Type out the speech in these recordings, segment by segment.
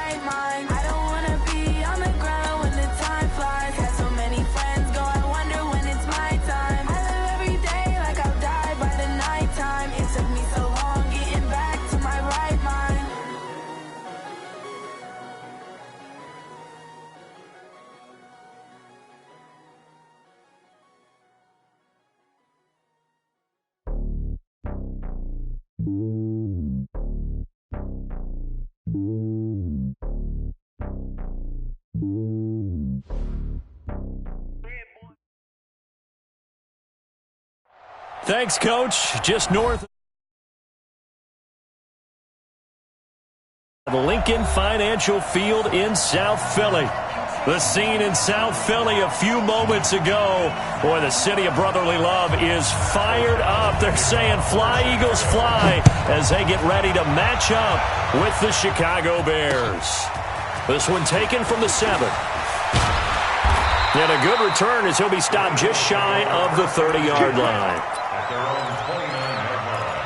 right mind. I don't wanna be on the ground when the time flies. Had so many friends go, I wonder when it's my time. I live every day like I'll die by the nighttime. It took me so long getting back to my right mind. Thanks, Coach. Just north of the Lincoln Financial Field in South Philly. The scene in South Philly a few moments ago. Boy, the city of brotherly love is fired up. They're saying, fly, Eagles, fly, as they get ready to match up with the Chicago Bears. This one taken from the 7. And a good return as he'll be stopped just shy of the 30-yard line. At their own 29-yard line.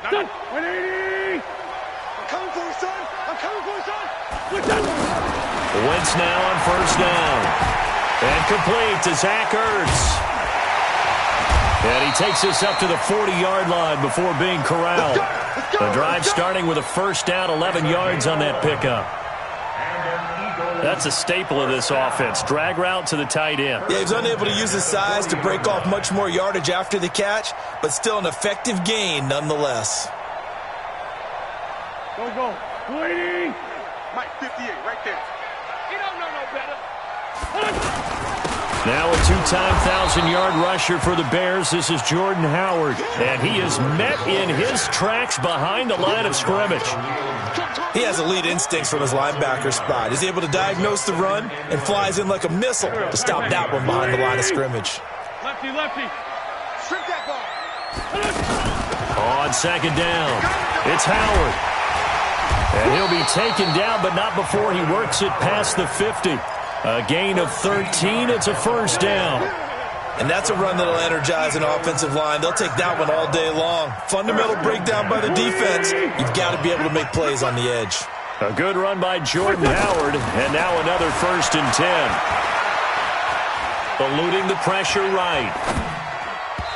Son, 180! I'm coming for you, son! I'm coming for you, son! What's that? Wentz now on first down. And complete to Zach Ertz. And he takes us up to the 40-yard line before being corralled. The drive starting with a first down, 11 yards on that pickup. That's a staple of this offense. Drag route to the tight end. Yeah, he's unable to use his size to break off much more yardage after the catch, but still an effective gain nonetheless. Go, go. 280! Mike, 58, right there. You don't know no better. Now a two-time 1,000-yard rusher for the Bears. This is Jordan Howard. And he is met in his tracks behind the line of scrimmage. He has elite instincts from his linebacker spot. He's able to diagnose the run and flies in like a missile to stop that one behind the line of scrimmage. Lefty, lefty. Strip that ball. On second down, it's Howard. And he'll be taken down, but not before he works it past the 50. A gain of 13. It's a first down. And that's a run that'll energize an offensive line. They'll take that one all day long. Fundamental breakdown by the defense. You've got to be able to make plays on the edge. A good run by Jordan Howard. And now another first and 10. Eluding the pressure right.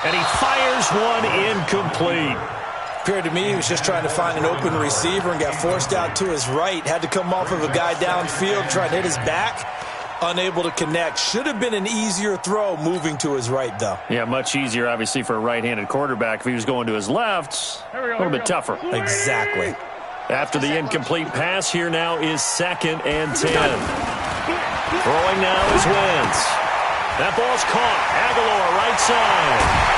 And he fires one incomplete. Appeared to me he was just trying to find an open receiver and got forced out to his right. Had to come off of a guy downfield, try to hit his back. Unable to connect. Should have been an easier throw moving to his right, though. Yeah, much easier, obviously, for a right-handed quarterback. If he was going to his left, a little bit tougher. Exactly. After the incomplete pass, here now is second and 10. Throwing now is Wentz. That ball's caught. Aguilar, right side.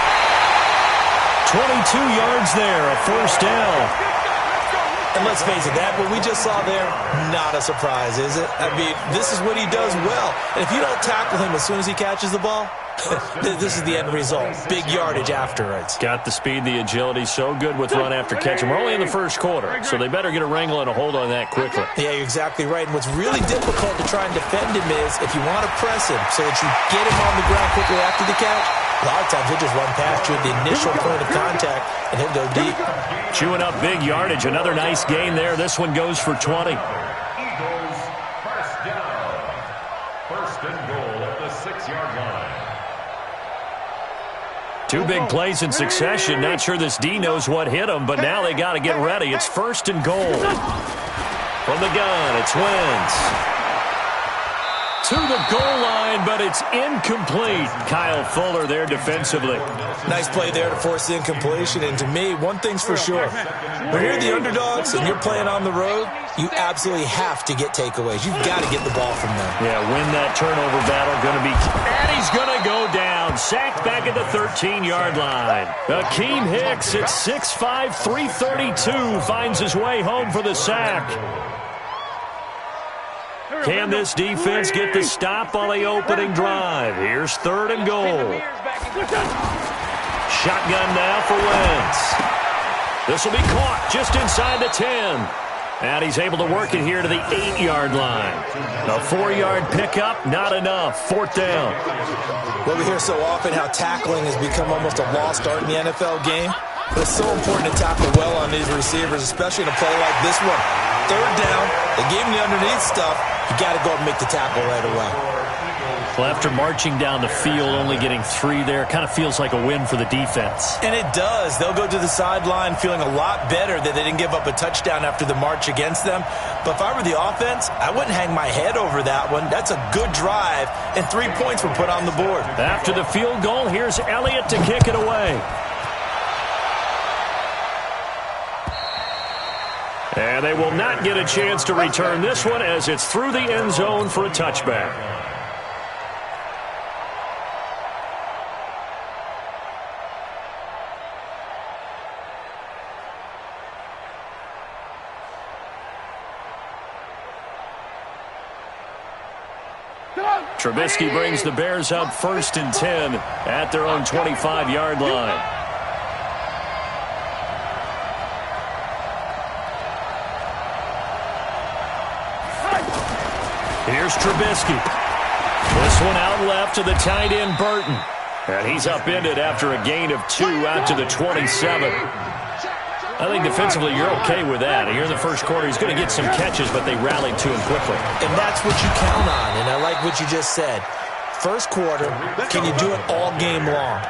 22 yards there, a first down. And let's face it, that what we just saw there, not a surprise, is it? I mean, this is what he does well. And if you don't tackle him as soon as he catches the ball, this is the end result. Big yardage afterwards. Got the speed, the agility, so good with run after catch. And we're only in the first quarter, so they better get a wrangle and a hold on that quickly. Yeah, you're exactly right. And what's really difficult to try and defend him is if you want to press him so that you get him on the ground quickly after the catch, a lot of times he'll just run past you at the initial point of contact, and he'll go deep. Chewing up big yardage. Another nice gain there. This one goes for 20. Eagles, first down. First and goal at the 6-yard line. Two big plays in succession. Not sure this D knows what hit him, but now they got to get ready. It's first and goal. From the gun, it's Wentz. To the goal line, but it's incomplete. Kyle Fuller there defensively. Nice play there to force the incompletion. And to me, one thing's for sure. When you're the underdogs and you're playing on the road, you absolutely have to get takeaways. You've got to get the ball from them. Yeah, win that turnover battle. Going to be, and he's going to go down. Sacked back at the 13-yard line. Akeem Hicks at 6'5", 332 finds his way home for the sack. Can this defense get the stop on the opening drive? Here's third and goal. Shotgun now for Wentz. This will be caught just inside the 10. And he's able to work it here to the 8-yard line. A 4-yard pickup, not enough. 4th down. Well, we hear so often how tackling has become almost a lost art in the NFL game. But it's so important to tackle well on these receivers, especially in a play like this one. 3rd down, they gave him the underneath stuff. You got to go and make the tackle right away. Well, after marching down the field, only getting 3 there, kind of feels like a win for the defense. And it does. They'll go to the sideline feeling a lot better that they didn't give up a touchdown after the march against them. But if I were the offense, I wouldn't hang my head over that one. That's a good drive, and 3 points were put on the board. After the field goal, here's Elliott to kick it away. And they will not get a chance to return this one as it's through the end zone for a touchback. Trubisky brings the Bears up 1st and 10 at their own 25-yard line. Here's Trubisky. This one out left to the tight end, Burton. And he's upended after a gain of 2 out to the 27. I think defensively you're okay with that. Here in the first quarter, he's going to get some catches, but they rallied to him quickly. And that's what you count on, and I like what you just said. First quarter, can you do it all game long?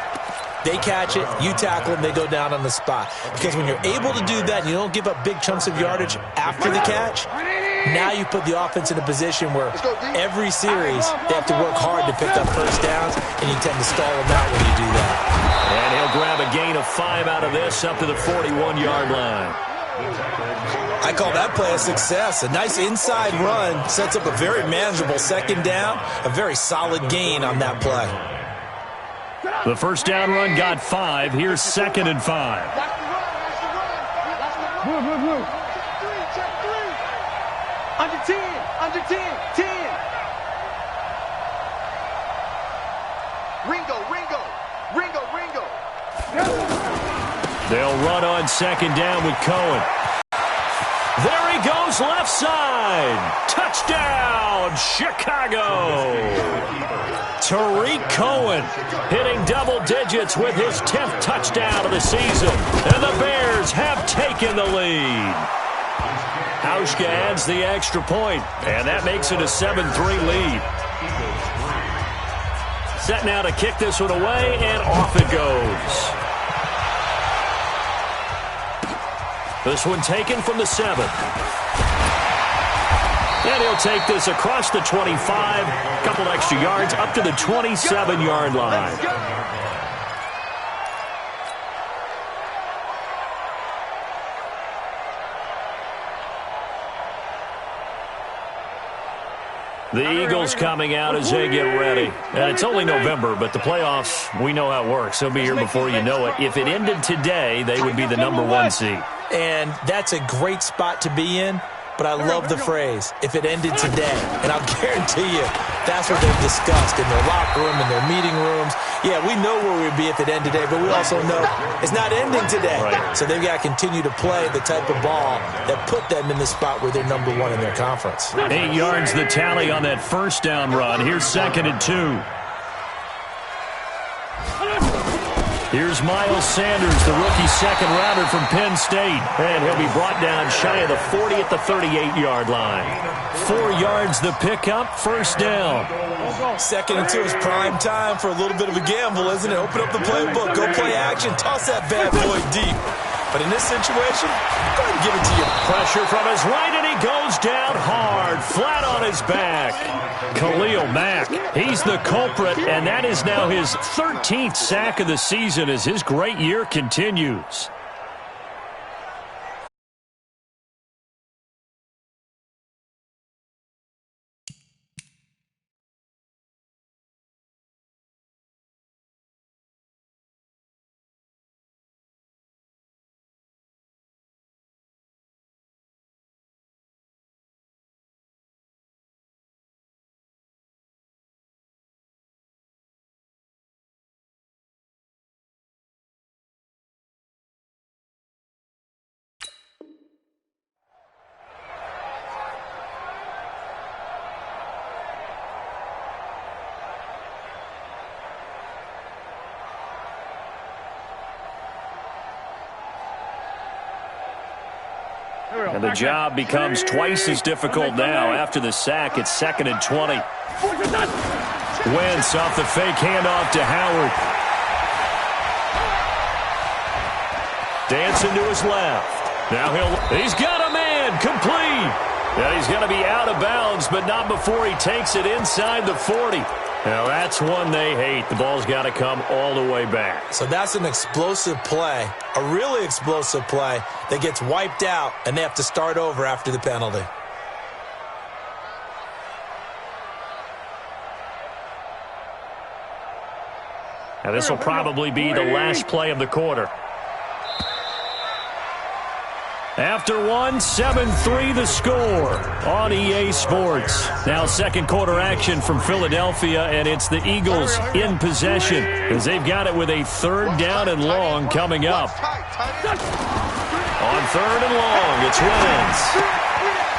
They catch it, you tackle them, they go down on the spot. Because when you're able to do that and you don't give up big chunks of yardage after the catch, now you put the offense in a position where every series they have to work hard to pick up first downs, and you tend to stall them out when you do that. And he'll grab a gain of 5 out of this up to the 41-yard line. I call that play a success. A nice inside run sets up a very manageable 2nd down, a very solid gain on that play. The first down run got 5. Here's 2nd and 5. Under 10, under 10, 10. Ringo. They'll run on 2nd down with Cohen. There he goes, left side. Touchdown, Chicago. Tariq Cohen hitting double digits with his 10th touchdown of the season. And the Bears have taken the lead. Hauschka adds the extra point, and that makes it a 7-3 lead. Set now to kick this one away, and off it goes. This one taken from the 7. And he'll take this across the 25, a couple extra yards up to the 27-yard line. The Eagles coming out as they get ready. And it's only November, but the playoffs, we know how it works. They'll be here before you know it. If it ended today, they would be the #1 seed. And that's a great spot to be in. But I love the phrase, if it ended today. And I'll guarantee you, that's what they've discussed in their locker room, in their meeting rooms. Yeah, we know where we'd be if it ended today, but we also know it's not ending today. Right. So they've got to continue to play the type of ball that put them in the spot where they're #1 in their conference. 8 yards the tally on that first down run. Here's 2nd and 2. Here's Miles Sanders, the rookie second-rounder from Penn State. And he'll be brought down shy of the 40 at the 38-yard line. 4 yards the pickup, first down. 2nd and 2 is prime time for a little bit of a gamble, isn't it? Open up the playbook, go play action, toss that bad boy deep. But in this situation, go ahead and give it to you. Pressure from his right, and he goes down hard, flat on his back. Khalil Mack, he's the culprit, and that is now his 13th sack of the season as his great year continues. And the job becomes twice as difficult now. After the sack, it's 2nd and 20. Wentz off the fake handoff to Howard. Dancing to his left. Now he's got a man, complete. And he's going to be out of bounds, but not before he takes it inside the 40. Now that's one they hate. The ball's got to come all the way back. So that's an explosive play, a really explosive play that gets wiped out, and they have to start over after the penalty. Now this will probably be the last play of the quarter. After one, 7-3 the score on EA Sports. Now second quarter action from Philadelphia, and it's the Eagles in possession as they've got it with a 3rd down and long coming up. On 3rd and long, it's Wentz.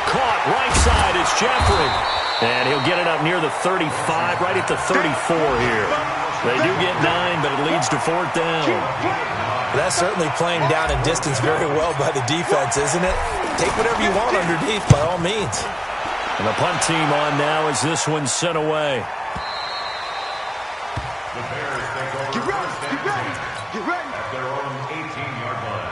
Caught right side, it's Jeffrey. And he'll get it up near the 35, right at the 34 here. They do get 9, but it leads to 4th down. That's certainly playing down in distance very well by the defense, isn't it? Take whatever you want underneath, by all means. And the punt team on now as this one's sent away. The Bears take over first and 10 at their own 18-yard line.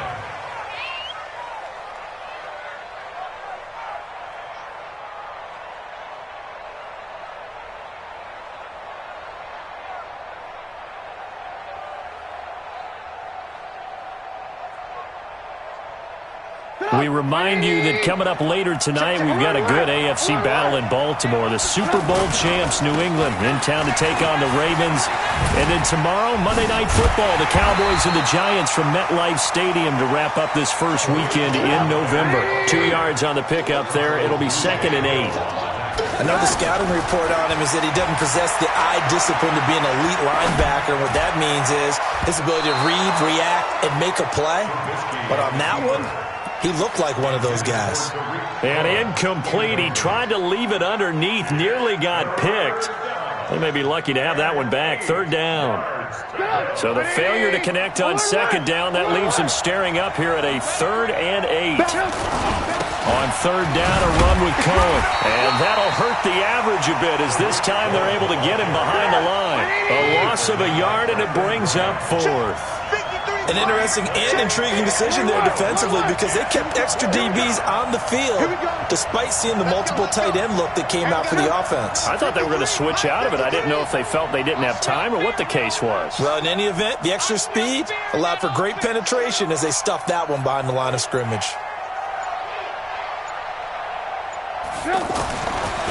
We remind you that coming up later tonight, we've got a good AFC battle in Baltimore. The Super Bowl champs, New England, in town to take on the Ravens. And then tomorrow, Monday Night Football, the Cowboys and the Giants from MetLife Stadium to wrap up this first weekend in November. 2 yards on the pickup there. It'll be 2nd and 8. I know the scouting report on him is that he doesn't possess the eye discipline to be an elite linebacker. What that means is his ability to read, react, and make a play. But on that one, he looked like one of those guys. And incomplete. He tried to leave it underneath. Nearly got picked. They may be lucky to have that one back. 3rd down. So the failure to connect on 2nd down, that leaves him staring up here at a 3rd and 8. On 3rd down, a run with Cohen. And that'll hurt the average a bit as this time they're able to get him behind the line. A loss of a yard, and it brings up 4th. An interesting and intriguing decision there defensively because they kept extra DBs on the field despite seeing the multiple tight end look that came out for the offense. I thought they were going to switch out of it. I didn't know if they felt they didn't have time or what the case was. Well, in any event, the extra speed allowed for great penetration as they stuffed that one behind the line of scrimmage.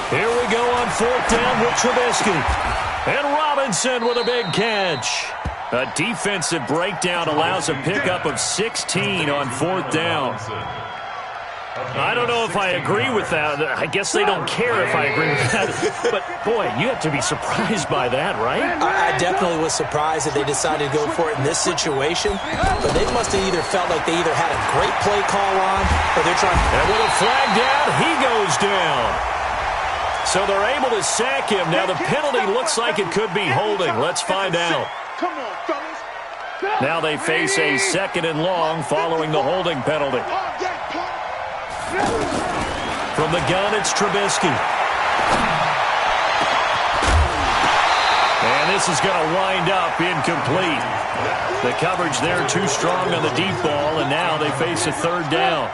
Here we go on 4th down with Trubisky. And Robinson with a big catch. A defensive breakdown allows a pickup of 16 on 4th down. I don't know if I agree with that. I guess they don't care if I agree with that. But, boy, you have to be surprised by that, right? I definitely was surprised that they decided to go for it in this situation. But they must have either felt like they either had a great play call on or they're trying. And with a flag down, he goes down. So they're able to sack him. Now the penalty looks like it could be holding. Let's find out. Come on, fellas. Now they face a 2nd and long following the holding penalty. From the gun, it's Trubisky. And this is going to wind up incomplete. The coverage there too strong on the deep ball, and now they face a 3rd down.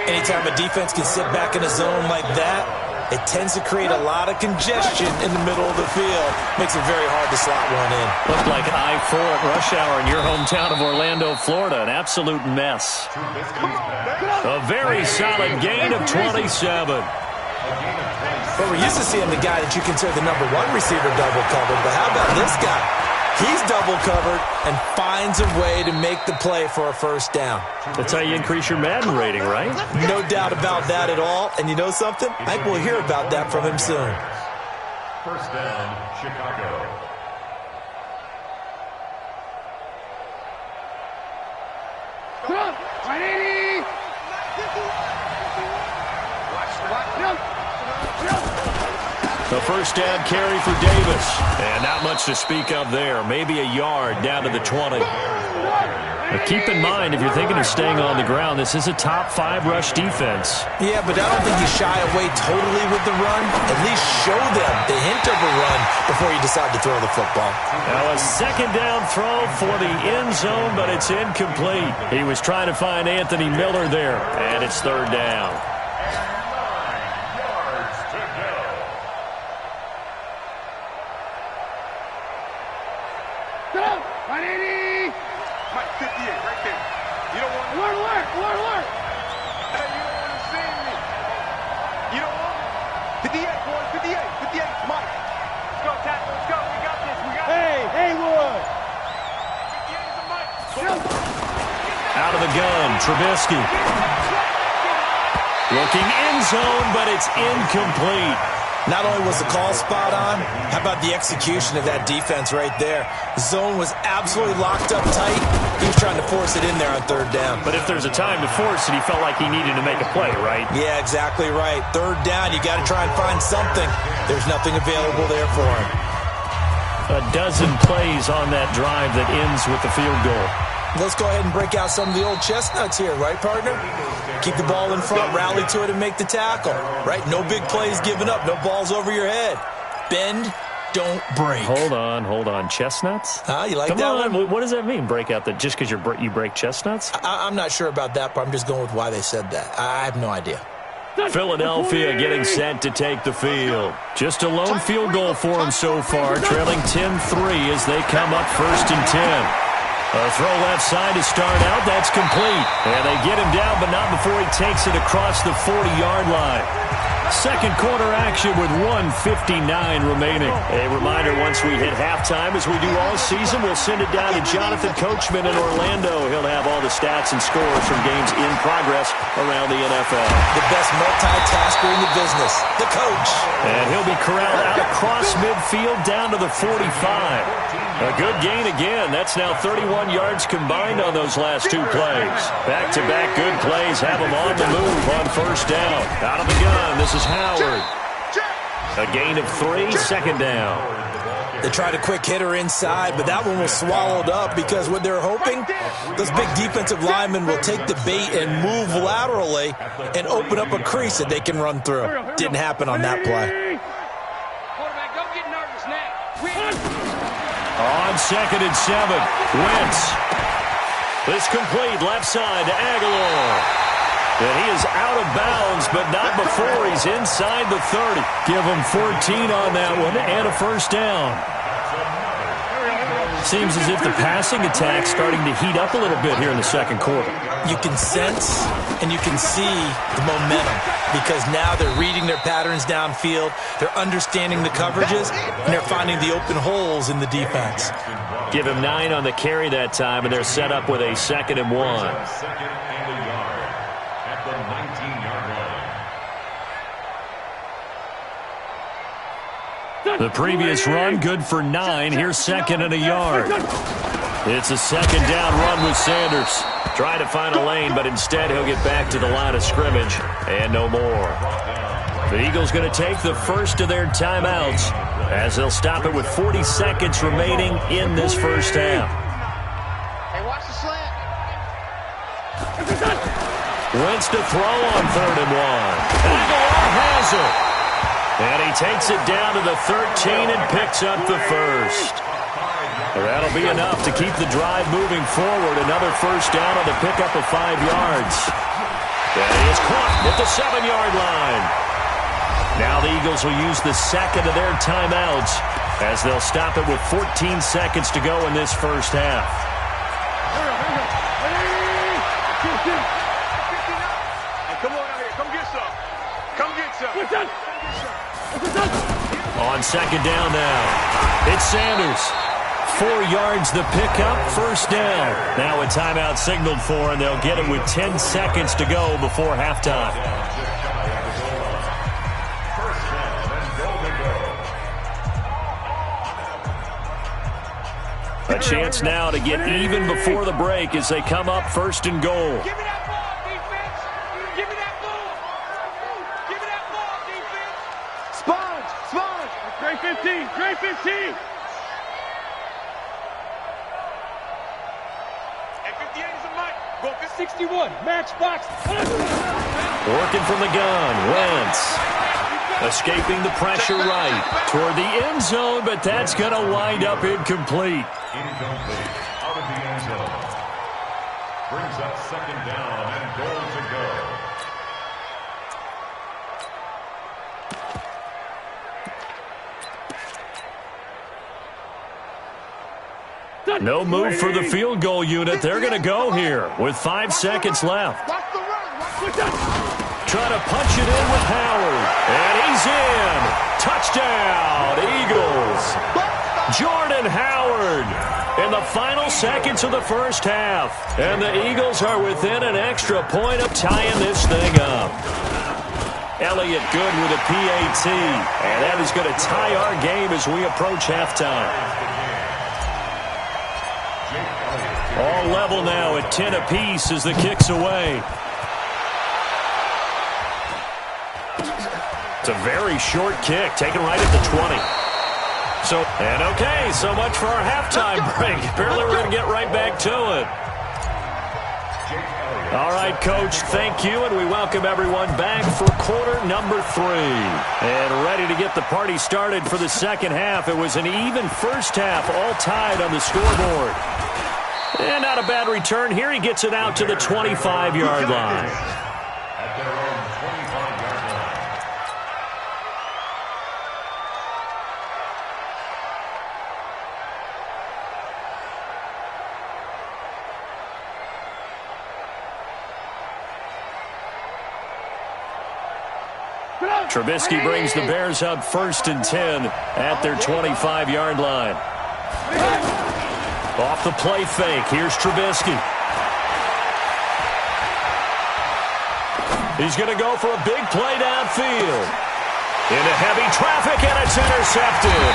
Anytime a defense can sit back in a zone like that, it tends to create a lot of congestion in the middle of the field. Makes it very hard to slot one in. Looked like I-4 at rush hour in your hometown of Orlando, Florida. An absolute mess. A very solid gain of 27. But we're used to seeing the guy that you consider the #1 receiver double covered. But how about this guy? He's double covered and finds a way to make the play for a 1st down. That's how you increase your Madden rating, right? No doubt about that at all. And you know something? I think we'll hear about that from him soon. 1st down, Chicago. Come on, 180. The 1st down carry for Davis. And not much to speak of there. Maybe a yard down to the 20. But keep in mind, if you're thinking of staying on the ground, this is a top 5 rush defense. Yeah, but I don't think you shy away totally with the run. At least show them the hint of a run before you decide to throw the football. Now a second down throw for the end zone, but it's incomplete. He was trying to find Anthony Miller there, and it's third down. Out of the gun, Trubisky. Looking end zone, but it's incomplete. Not only was the call spot on, how about the execution of that defense right there? Zone was absolutely locked up tight. He was trying to force it in there on third down. But if there's a time to force it, he felt like he needed to make a play, right? Yeah, exactly right. Third down, you got to try and find something. There's nothing available there for him. A dozen plays on that drive that ends with the field goal. Let's go ahead and break out some of the old chestnuts here, right, partner? Keep the ball in front, rally to it, and make the tackle, right? No big plays given up, no balls over your head. Bend, don't break. Hold on. Chestnuts? You like that one? What does that mean, break out? Just because you break chestnuts? I'm not sure about that, but I'm just going with why they said that. I have no idea. Philadelphia getting set to take the field. Just a lone field goal for them so far, trailing 10-3 as they come up 1st and 10. A throw left side to start out. That's complete. And they get him down, but not before he takes it across the 40-yard line. Second quarter action with 1:59 remaining. A reminder, once we hit halftime, as we do all season, we'll send it down to Jonathan Coachman in Orlando. He'll have all the stats and scores from games in progress around the NFL. The best multitasker in the business, the coach. And he'll be corralled out across midfield down to the 45. A good gain again. That's now 31 yards combined on those last 2 plays. Back-to-back good plays have them on the move on first down. Out of the gun, this is Howard. A gain of 3, second down. They tried a quick hitter inside, but that one was swallowed up because what they're hoping, those big defensive linemen will take the bait and move laterally and open up a crease that they can run through. Didn't happen on that play. Quarterback, don't get nervous now. On 2nd and 7, Wentz. This complete left side to Aguilar. And he is out of bounds, but not before he's inside the 30. Give him 14 on that one and a first down. Seems as if the passing attack's starting to heat up a little bit here in the second quarter. You can sense and you can see the momentum because now they're reading their patterns downfield, they're understanding the coverages, and they're finding the open holes in the defense. Give him 9 on the carry that time, and they're set up with a 2nd and 1. The previous run, good for 9. Here's 2nd and a yard. It's a 2nd down run with Sanders. Trying to find a lane, but instead he'll get back to the line of scrimmage. And no more. The Eagles going to take the first of their timeouts as they'll stop it with 40 seconds remaining in this first half. Hey, watch the slant. Wentz to throw on 3rd and 1. Aguilar has it. And he takes it down to the 13 and picks up the first. That'll be enough to keep the drive moving forward. Another first down on the pickup of 5 yards. And he is caught at the 7-yard line. Now the Eagles will use the second of their timeouts as they'll stop it with 14 seconds to go in this first half. Hey, come on out here. Come get some. Come get some. On 2nd down now, it's Sanders. 4 yards the pickup, first down. Now a timeout signaled for, and they'll get it with 10 seconds to go before halftime. A chance now to get even before the break as they come up 1st and goal. Give me that ball, defense. Give me that ball. Give me that ball, defense. Sponge. Gray 15. Hey, 58. 61, matchbox. Working from the gun, Wentz. Escaping the pressure right toward the end zone, but that's going to wind up incomplete. Incomplete. Out of the end zone. Brings up second down and goal to go. No move for the field goal unit. They're going to go here with 5 seconds left. Trying to punch it in with Howard. And he's in. Touchdown, Eagles. Jordan Howard in the final seconds of the first half. And the Eagles are within an extra point of tying this thing up. Elliott good with a PAT. And that is going to tie our game as we approach halftime. All level now at 10 apiece as the kick's away. It's a very short kick, taken right at the 20. And okay, so much for our halftime break. Apparently we're going to get right back to it. All right, Coach, thank you, and we welcome everyone back for quarter number 3. And ready to get the party started for the second half. It was an even first half, all tied on the scoreboard. And not a bad return here. He gets it out to the 25-yard line. At their own 25-yard line. Trubisky brings the Bears up 1st and 10 at their 25-yard line. Off the play fake, here's Trubisky. He's going to go for a big play downfield. Into heavy traffic, and it's intercepted.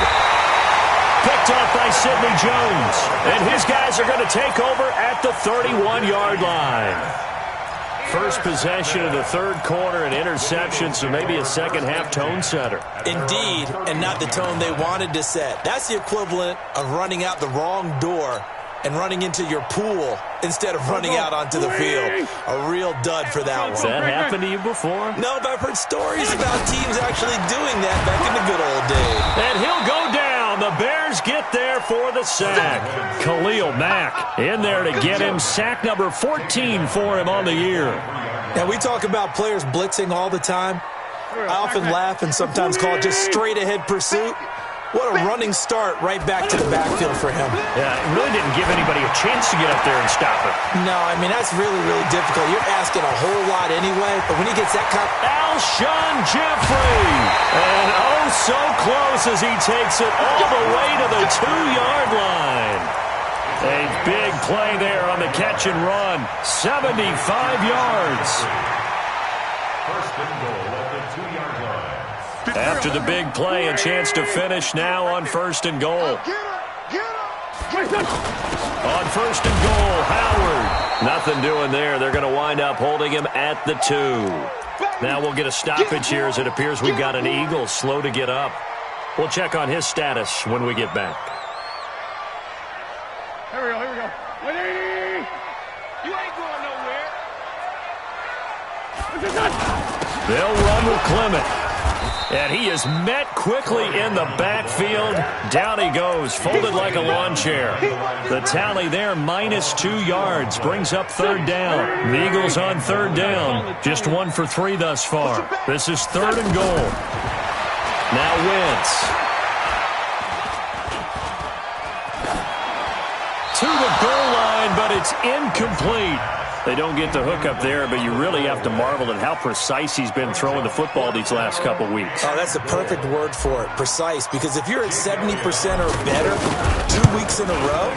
Picked off by Sidney Jones. And his guys are going to take over at the 31-yard line. First possession of the third quarter, an interception, so maybe a second-half tone setter. Indeed, and not the tone they wanted to set. That's the equivalent of running out the wrong door and running into your pool instead of running out onto the field. A real dud for that one. Has that happened to you before? No, but I've heard stories about teams actually doing that back in the good old days. And he'll go down. The Bears get there for the sack. Khalil Mack in there to get him. Sack number 14 for him on the year. Now, we talk about players blitzing all the time. I often laugh and sometimes call it just straight-ahead pursuit. What a running start right back to the backfield for him. Yeah, it really didn't give anybody a chance to get up there and stop it. No, I mean, that's really, really difficult. You're asking a whole lot anyway, but when he gets that kind of... Alshon Jeffrey! And oh, so close as he takes it all the way to the 2-yard line. A big play there on the catch and run. 75 yards. First and goal at the 2-yard line. After the big play, a chance to finish now on 1st and goal. On 1st and goal, Howard. Nothing doing there. They're going to wind up holding him at the 2. Now we'll get a stoppage here as it appears we've got an Eagle slow to get up. We'll check on his status when we get back. Here we go, here we go. 180! You ain't going nowhere. They'll run with Clement. And he is met quickly in the backfield. Down he goes, folded like a lawn chair. The tally there, -2 yards, brings up 3rd down. The Eagles on 3rd down, just 1 for 3 thus far. This is 3rd and goal. Now Wentz. To the goal line, but it's incomplete. They don't get the hook up there, but you really have to marvel at how precise he's been throwing the football these last couple weeks. Oh, that's the perfect word for it, precise. Because if you're at 70% or better 2 weeks in a row,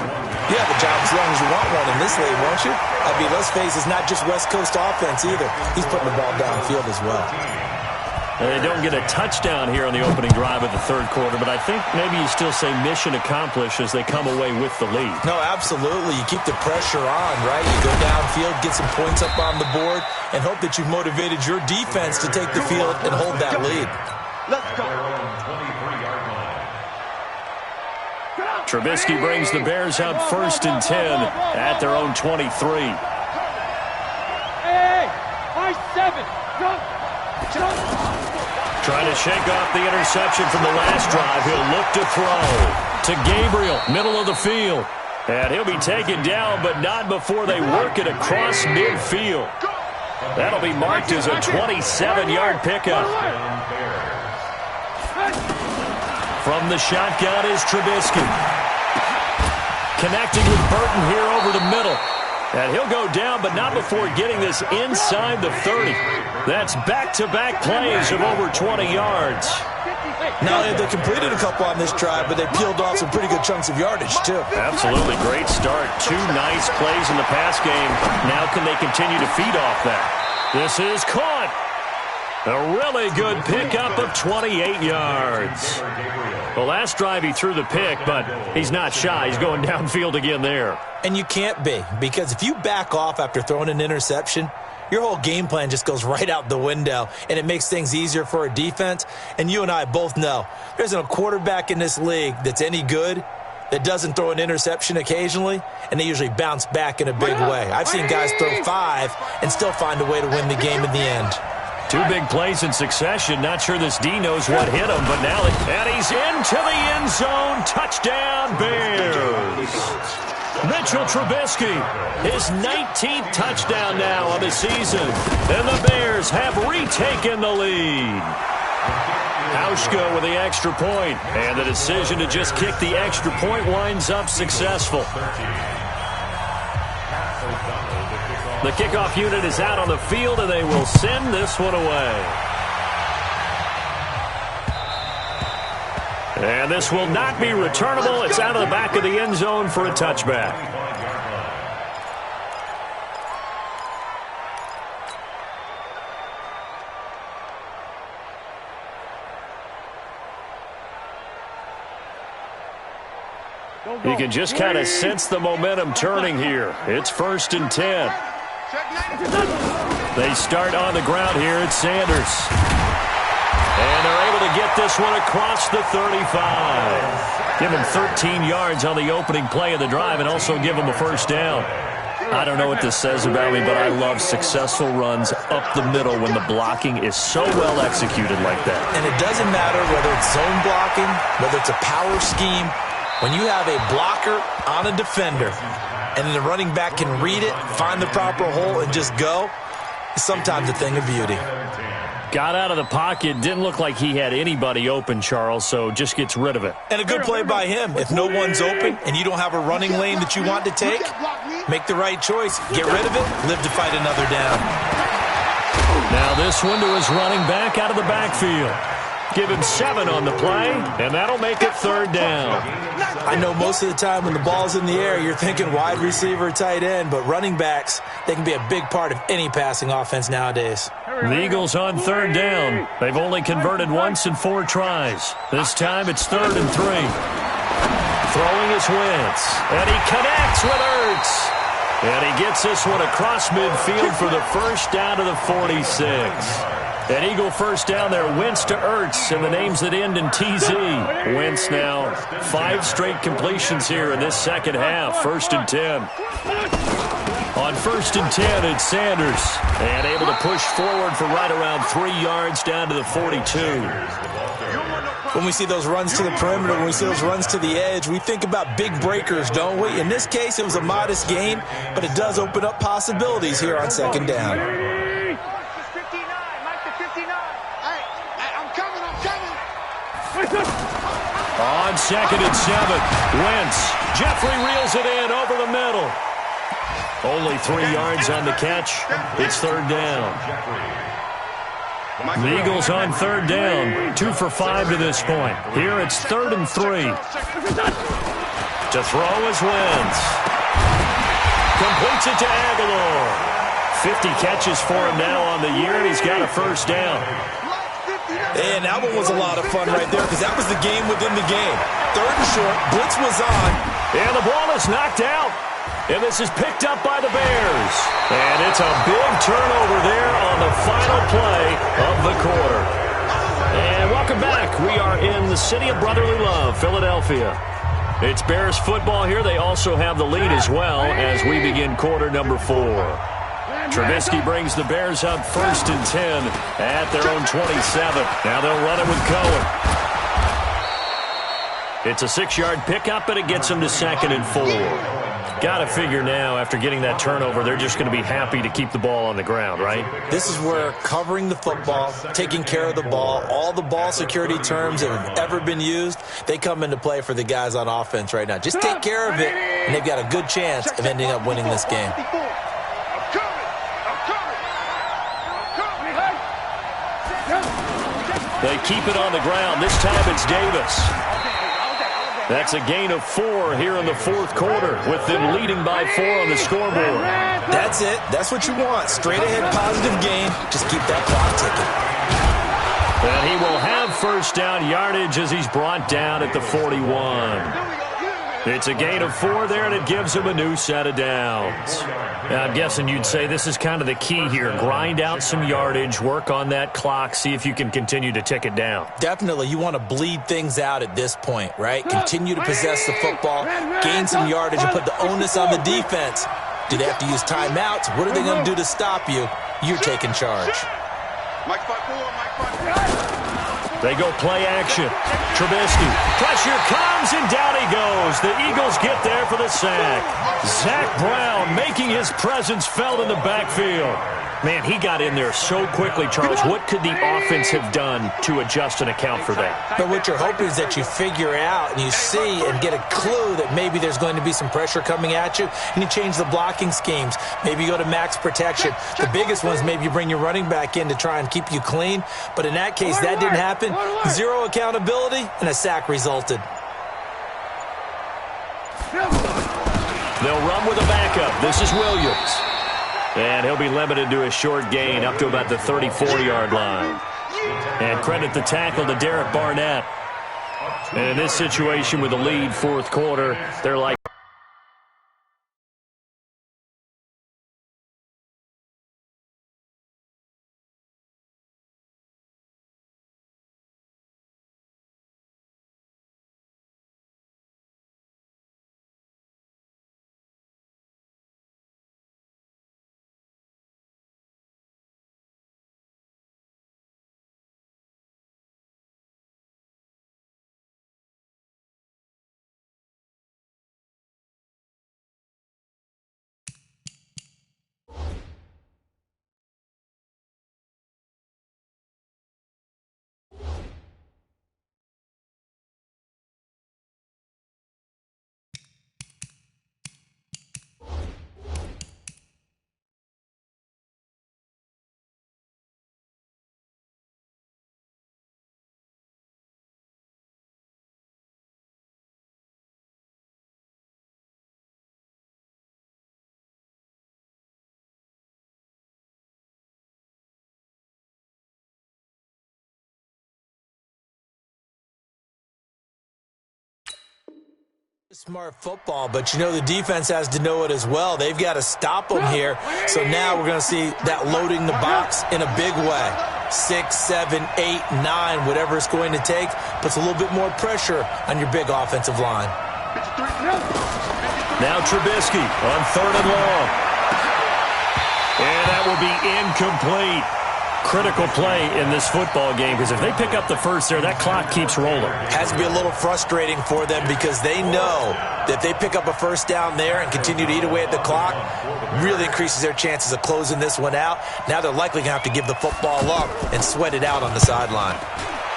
you have a job as long as you want one in this league, won't you? I mean, let's face it, it's not just West Coast offense either. He's putting the ball downfield as well. And they don't get a touchdown here on the opening drive of the third quarter, but I think maybe you still say mission accomplished as they come away with the lead. No, absolutely. You keep the pressure on, right? You go downfield, get some points up on the board, and hope that you've motivated your defense to take the field and hold that lead. Let's go. 23-yard line. Trubisky brings the Bears up 1st and 10 at their own 23. Nice 7. Go. Trying to shake off the interception from the last drive. He'll look to throw to Gabriel, middle of the field. And he'll be taken down, but not before they work it across midfield. That'll be marked as a 27-yard pickup. From the shotgun is Trubisky. Connecting with Burton here over the middle. And he'll go down, but not before getting this inside the 30. That's back-to-back plays of over 20 yards. Not only have they completed a couple on this drive, but they peeled off some pretty good chunks of yardage, too. Absolutely. Great start. 2 nice plays in the pass game. Now can they continue to feed off that? This is caught. A really good pickup of 28 yards. The last drive he threw the pick, but he's not shy. He's going downfield again there. And you can't be, because if you back off after throwing an interception, your whole game plan just goes right out the window, and it makes things easier for a defense. And you and I both know there isn't a quarterback in this league that's any good that doesn't throw an interception occasionally, and they usually bounce back in a big way. I've seen guys throw 5 and still find a way to win the game in the end. 2 big plays in succession. Not sure this D knows what hit him, but now and he's into the end zone. Touchdown, Bears. Mitchell Trubisky, his 19th touchdown now on the season. And the Bears have retaken the lead. Hauschka with the extra point. And the decision to just kick the extra point winds up successful. The kickoff unit is out on the field, and they will send this one away. And this will not be returnable. It's out of the back of the end zone for a touchback. You can just kind of sense the momentum turning here. It's 1st and 10. They start on the ground here at Sanders. And they're able to get this one across the 35. Give him 13 yards on the opening play of the drive and also give him a first down. I don't know what this says about me, but I love successful runs up the middle when the blocking is so well executed like that. And it doesn't matter whether it's zone blocking, whether it's a power scheme. When you have a blocker on a defender and then the running back can read it, find the proper hole, and just go, it's sometimes a thing of beauty. Got out of the pocket. Didn't look like he had anybody open, Charles, so just gets rid of it. And a good play by him. If no one's open and you don't have a running lane that you want to take, make the right choice. Get rid of it. Live to fight another down. Now this one to his running back out of the backfield. Give him 7 on the play, and that'll make it 3rd down. I know most of the time when the ball's in the air, you're thinking wide receiver, tight end, but running backs, they can be a big part of any passing offense nowadays. The Eagles on 3rd down. They've only converted once in 4 tries. This time it's 3rd and 3. Throwing is Wentz, and he connects with Ertz. And he gets this one across midfield for the first down to the 46. An Eagle first down there, Wentz to Ertz, and the names that end in TZ. Wentz now 5 straight completions here in this second half, 1st and 10. On 1st and 10, it's Sanders, and able to push forward for right around 3 yards down to the 42. When we see those runs to the perimeter, when we see those runs to the edge, we think about big breakers, don't we? In this case, it was a modest gain, but it does open up possibilities here on 2nd down. On 2nd and 7, Wentz. Jeffrey reels it in over the middle. Only 3 yards on the catch. It's 3rd down. The Eagles on 3rd down. 2 for 5 to this point. Here it's 3rd and 3. To throw is Wentz. Completes it to Aguilar. 50 catches for him now on the year, and he's got a first down. And that one was a lot of fun right there because that was the game within the game. 3rd and short, blitz was on. And the ball is knocked out. And this is picked up by the Bears. And it's a big turnover there on the final play of the quarter. And welcome back. We are in the city of brotherly love, Philadelphia. It's Bears football here. They also have the lead as well as we begin quarter number 4. Trubisky brings the Bears up 1st and 10 at their own 27. Now they'll run it with Cohen. It's a 6-yard pickup, and it gets them to 2nd and 4. Got to figure now, after getting that turnover, they're just going to be happy to keep the ball on the ground, right? This is where covering the football, taking care of the ball, all the ball security terms that have ever been used, they come into play for the guys on offense right now. Just take care of it, and they've got a good chance of ending up winning this game. They keep it on the ground. This time it's Davis. That's a gain of 4 here in the 4th quarter, with them leading by 4 on the scoreboard. That's it. That's what you want. Straight ahead positive gain. Just keep that clock ticking. And he will have 1st down yardage as he's brought down at the 41. It's a gain of 4 there, and it gives him a new set of downs. Now, I'm guessing you'd say this is kind of the key here. Grind out some yardage, work on that clock, see if you can continue to tick it down. Definitely. You want to bleed things out at this point, right? Continue to possess the football, gain some yardage, and put the onus on the defense. Do they have to use timeouts? What are they going to do to stop you? You're taking charge. They go play action. Trubisky. Pressure comes, and down he goes. The Eagles get there for the sack. Zach Brown making his presence felt in the backfield. Man, he got in there so quickly, Charles. What could the offense have done to adjust and account for that? But what you're hoping is that you figure out and you see and get a clue that maybe there's going to be some pressure coming at you, and you change the blocking schemes. Maybe you go to max protection. The biggest one is maybe you bring your running back in to try and keep you clean. But in that case, that didn't happen. 0 accountability, and a sack resulted. They'll run with a backup. This is Williams. And he'll be limited to a short gain up to about the 34-yard line. And credit the tackle to Derek Barnett. And in this situation with the lead 4th quarter, they're like... Smart football, but you know the defense has to know it as well. They've got to stop them here. So now we're going to see that loading the box in a big way. 6, 7, 8, 9, whatever it's going to take, puts a little bit more pressure on your big offensive line. Now Trubisky on 3rd and long. And that will be incomplete. Critical play in this football game, because if they pick up the first there, that clock keeps rolling. Has to be a little frustrating for them because they know that if they pick up a 1st down there and continue to eat away at the clock, really increases their chances of closing this one out. Now they're likely going to have to give the football up and sweat it out on the sideline.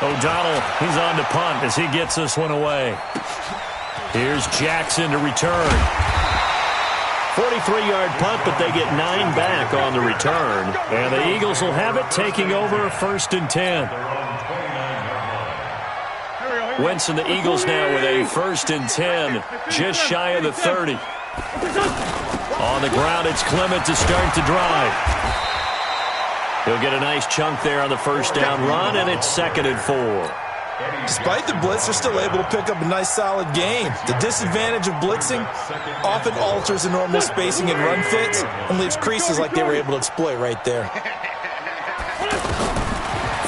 O'Donnell, he's on to punt as he gets this one away. Here's Jackson to return. 43-yard punt, but they get 9 back on the return. And the Eagles will have it, taking over 1st and 10. Wentz and the Eagles now with a 1st and 10, just shy of the 30. On the ground, it's Clement to start the drive. He'll get a nice chunk there on the 1st down run, and it's 2nd and 4. Despite the blitz, they're still able to pick up a nice, solid game. The disadvantage of blitzing often alters the normal spacing and run fits and leaves creases like they were able to exploit right there.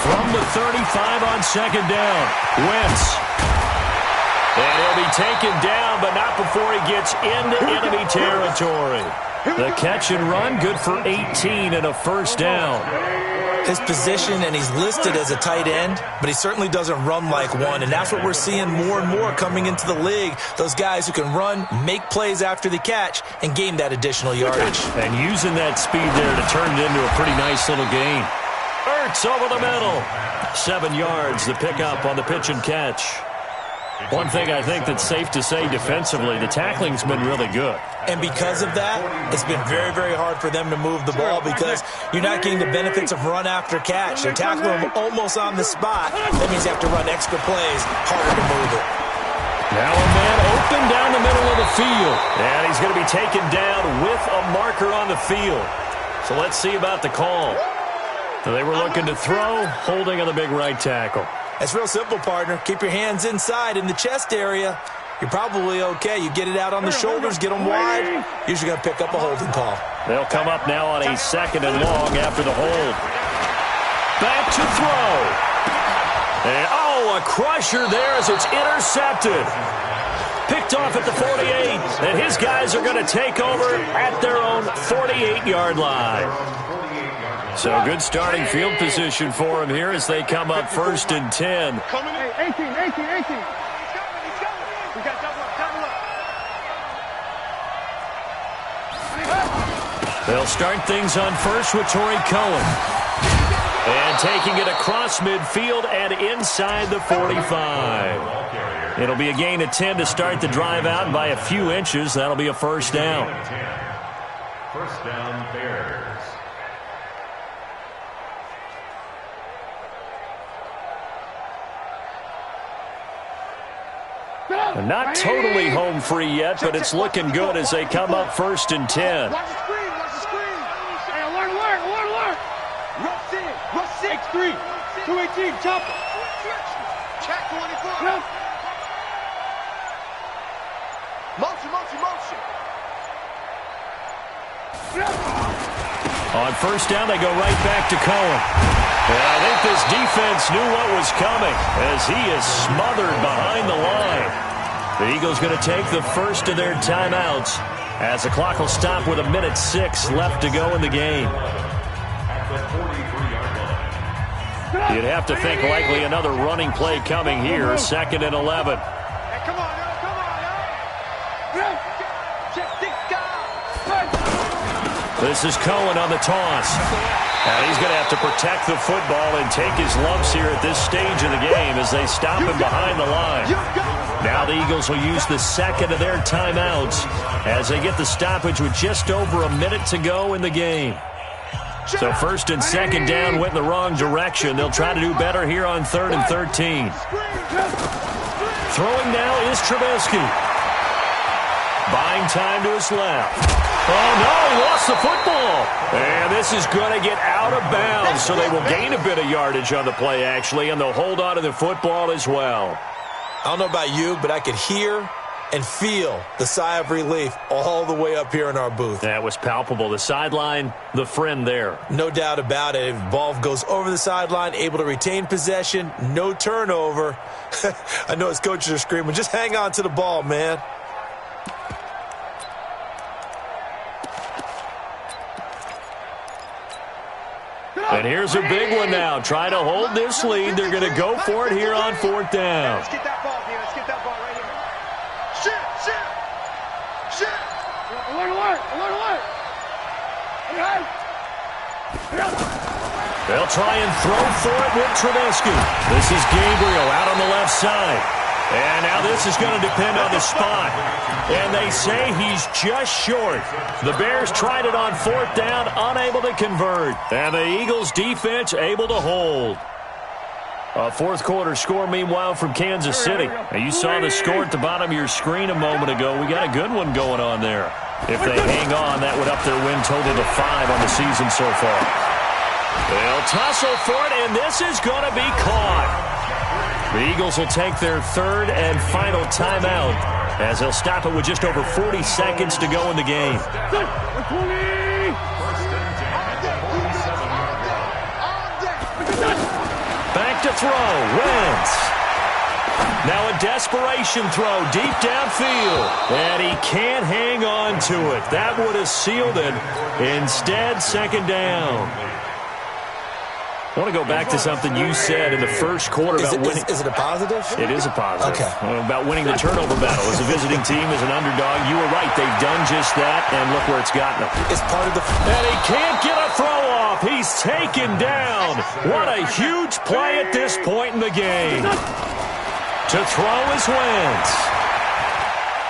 From the 35 on 2nd down, Wentz. And he'll be taken down, but not before he gets into enemy territory. The catch and run, good for 18 and a first down. His position, and he's listed as a tight end, but he certainly doesn't run like one, and that's what we're seeing more and more coming into the league. Those guys who can run, make plays after the catch, and gain that additional yardage. And using that speed there to turn it into a pretty nice little gain. Ertz over the middle. 7 yards, the pickup on the pitch and catch. One thing I think that's safe to say defensively, the tackling's been really good. And because of that, it's been very, very hard for them to move the ball because you're not getting the benefits of run after catch. They're tackling them almost on the spot. That means you have to run extra plays, harder to move it. Now a man open down the middle of the field. And he's going to be taken down with a marker on the field. So let's see about the call. So they were looking to throw, holding on the big right tackle. It's real simple, partner. Keep your hands inside in the chest area. You're probably okay. You get it out on the shoulders, get them wide. Usually going to pick up a holding call. They'll come up now on a 2nd and long after the hold. Back to throw. And, a crusher there as it's intercepted. Picked off at the 48. And his guys are going to take over at their own 48-yard line. So good starting field position for him here as they come up 1st and 10. 18. He's going. We got double up. They'll start things on first with Torrey Cohen. And taking it across midfield and inside the 45. It'll be a gain of 10 to start the drive out, and by a few inches, that'll be a first down. First down, Bears. Not totally home free yet, but it's looking good as they come up 1st and 10. Watch the screen. Hey, alert. Rush 6, 3, 218, chopper. Check 24. Motion. On first down, they go right back to Cohen. And I think this defense knew what was coming as he is smothered behind the line. The Eagles going to take the first of their timeouts as the clock will stop with 1:06 left to go in the game. You'd have to think likely another running play coming here, 2nd and 11. Hey, come on, yo. This is Cohen on the toss. And he's going to have to protect the football and take his lumps here at this stage of the game as they stop him behind the line. Now the Eagles will use the 2nd of their timeouts as they get the stoppage with just over a minute to go in the game. So 1st and 2nd down went in the wrong direction. They'll try to do better here on 3rd and 13. Throwing now is Trubisky. Buying time to his left. Oh, no, he lost the football. And this is going to get out of bounds, so they will gain a bit of yardage on the play, actually, and they'll hold on to the football as well. I don't know about you, but I could hear and feel the sigh of relief all the way up here in our booth. That was palpable. The sideline, the friend there. No doubt about it. If the ball goes over the sideline, able to retain possession, no turnover. I know his coaches are screaming, just hang on to the ball, man. And here's a big one now. Trying to hold this lead. They're going to go for it here on 4th down. Let's get that ball, Let's get that ball right here. Shit. Alert. They'll try and throw for it with Trubisky. This is Gabriel out on the left side. And now this is going to depend on the spot. And they say he's just short. The Bears tried it on 4th down, unable to convert. And the Eagles defense able to hold. A 4th quarter score, meanwhile, from Kansas City. Now, you saw the score at the bottom of your screen a moment ago. We got a good one going on there. If they hang on, that would up their win total to 5 on the season so far. They'll tussle for it, and this is going to be caught. The Eagles will take their 3rd and final timeout as they'll stop it with just over 40 seconds to go in the game. Back to throw. Wentz. Now a desperation throw deep downfield. And he can't hang on to it. That would have sealed it. Instead, second down. I want to go back to something you said in the first quarter about winning. Is it a positive? It is a positive. Okay. About winning the turnover battle. As a visiting team, as an underdog, you were right. They've done just that, and look where it's gotten them. It's part of the... And he can't get a throw off. He's taken down. What a huge play at this point in the game. To throw is Wentz.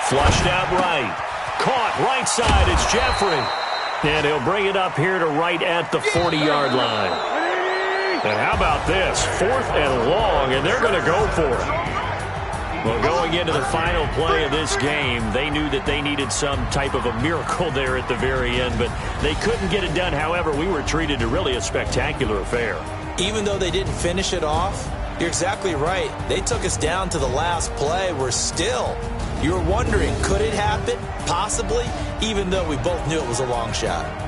Flushed out right. Caught right side. It's Jeffrey. And he'll bring it up here to right at the 40-yard line. And how about this? 4th and long, and they're going to go for it. Well, going into the final play of this game, they knew that they needed some type of a miracle there at the very end, but they couldn't get it done. However, we were treated to really a spectacular affair. Even though they didn't finish it off, you're exactly right. They took us down to the last play. We're still, you were wondering, could it happen? Possibly, even though we both knew it was a long shot.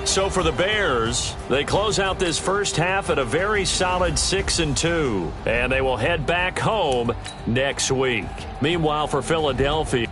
So for the Bears, they close out this first half at a very solid 6-2, and they will head back home next week. Meanwhile, for Philadelphia,